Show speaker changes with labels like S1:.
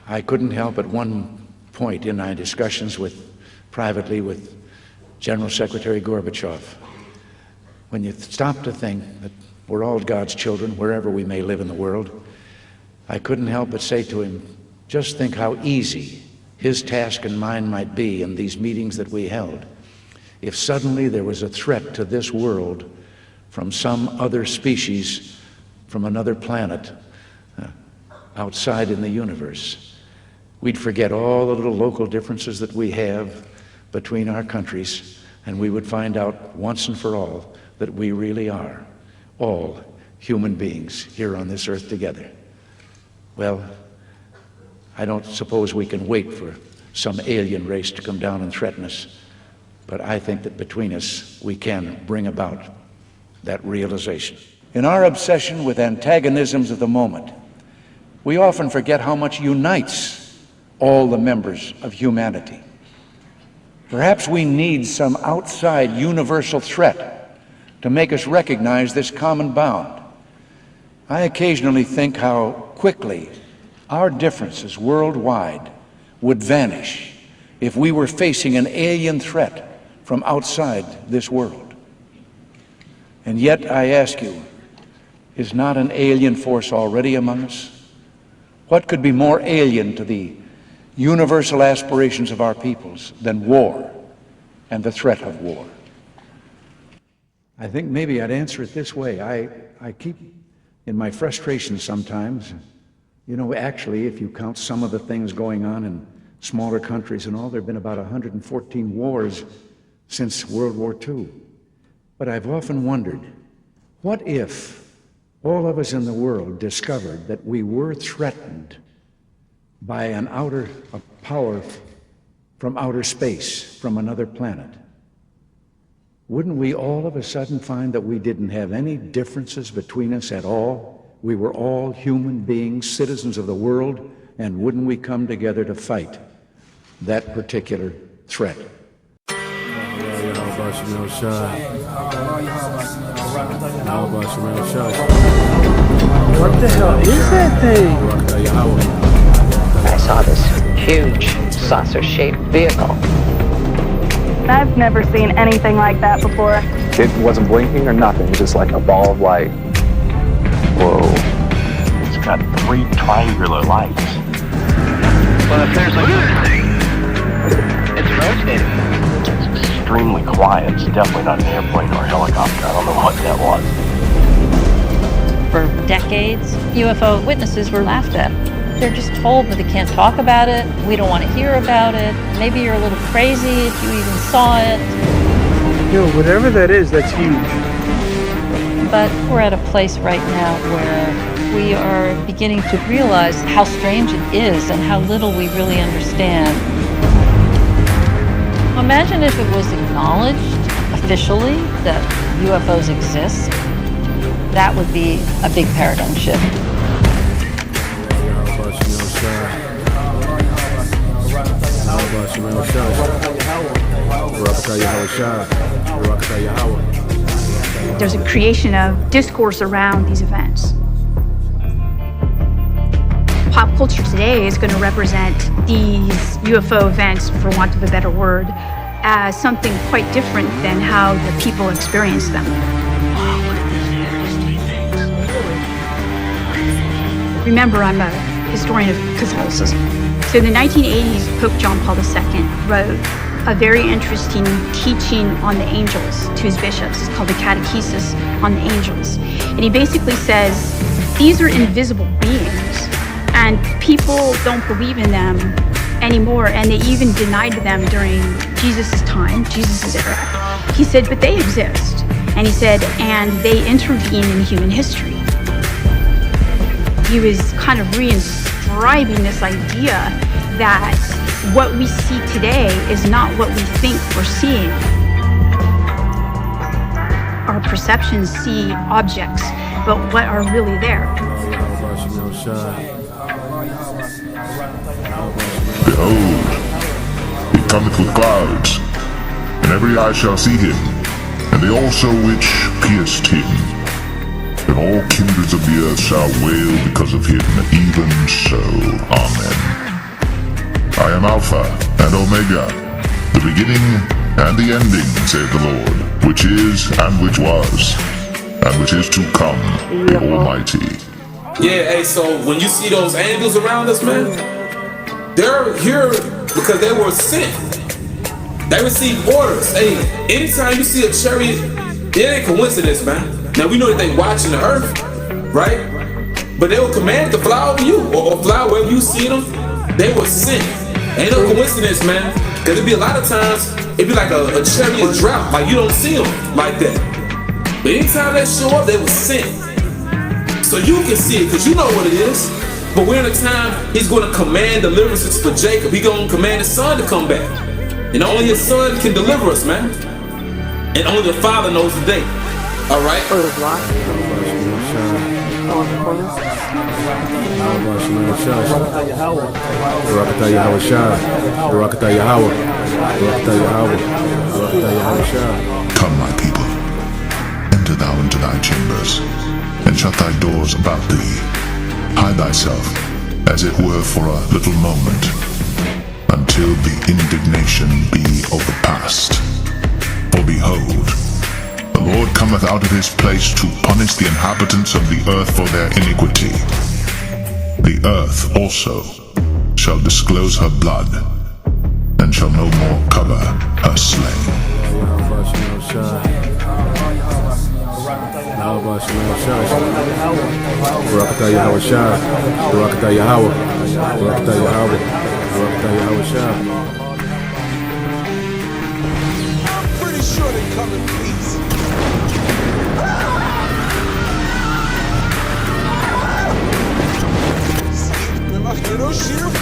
S1: I couldn't help at one point in my discussions privately with General Secretary Gorbachev, when you stop to think that we're all God's children, wherever we may live in the world, I couldn't help but say to him, just think how easy his task and mine might be in these meetings that we held if suddenly there was a threat to this world from some other species, from another planet, outside in the universe. We'd forget all the little local differences that we have between our countries, and we would find out once and for all that we really are all human beings here on this earth together. Well, I don't suppose we can wait for some alien race to come down and threaten us, but I think that between us we can bring about that realization. In our obsession with antagonisms of the moment, we often forget how much unites all the members of humanity. Perhaps we need some outside universal threat to make us recognize this common bound. I occasionally think how quickly our differences worldwide would vanish if we were facing an alien threat from outside this world. And yet, I ask you, is not an alien force already among us? What could be more alien to the universal aspirations of our peoples than war and the threat of war? I think maybe I'd answer it this way. I keep, in my frustration sometimes, actually, if you count some of the things going on in smaller countries and all, there have been about 114 wars since World War II. But I've often wondered, what if all of us in the world discovered that we were threatened by a power from outer space, from another planet? Wouldn't we all of a sudden find that we didn't have any differences between us at all? We were all human beings, citizens of the world, and wouldn't we come together to fight that particular threat?
S2: What the hell is that thing?
S3: I saw this huge saucer-shaped vehicle.
S4: I've never seen anything like that before.
S5: It wasn't blinking or nothing, it was just like a ball of light. Whoa.
S6: It's got 3 triangular lights. Well, if there's like anything, it's rotating. It's extremely quiet. It's definitely not an airplane or a helicopter. I don't know what that was.
S7: For decades, UFO witnesses were laughed at. They're just told that they can't talk about it, we don't want to hear about it, maybe you're a little crazy if you even saw it.
S2: Whatever that is, that's huge.
S7: But we're at a place right now where we are beginning to realize how strange it is and how little we really understand. Imagine if it was acknowledged officially that UFOs exist. That would be a big paradigm shift.
S4: There's a creation of discourse around these events. Pop culture today is going to represent these UFO events, for want of a better word, as something quite different than how the people experience them. Remember, I'm a historian of Catholicism. So in the 1980s, Pope John Paul II wrote a very interesting teaching on the angels to his bishops. It's called the Catechesis on the Angels. And he basically says, these are invisible beings, and people don't believe in them anymore, and they even denied them during Jesus' time, Jesus' era. He said, but they exist. And he said, and they intervene in human history. He was kind of reinscribing this idea that what we see today is not what we think we're seeing. Our perceptions see objects, but what are really there?
S8: Behold, he cometh with clouds, and every eye shall see him, and they also which pierced him. And all kindreds of the earth shall wail because of him, even so. Amen. am Alpha and Omega, the beginning and the ending, saith the Lord, which is, and which was, and which is to come, the Almighty.
S9: Yeah, hey, so when you see those angels around us, man, they're here because they were sent. They received orders. Hey, anytime you see a chariot, it ain't coincidence, man. Now we know that they watching the earth, right? But they were commanded to fly over you or fly wherever you see them. They were sent. Ain't no coincidence, man. Cause it'd be a lot of times, it'd be like a chariot drop, like you don't see them like that. But anytime they show up, they were sent. So you can see it, because you know what it is. But we're in a time, he's going to command deliverances for Jacob. He's going to command his son to come back. And only his son can deliver us, man. And only the Father knows the day. All right?
S8: Come, my people, enter thou into thy chambers, and shut thy doors about thee. Hide thyself, as it were for a little moment, until the indignation be overpast. For behold, the Lord cometh out of his place to punish the inhabitants of the earth for their iniquity. The earth also shall disclose her blood, and shall no more cover her slain.
S10: Pretty sure they come in peace. Remember Hiroshima?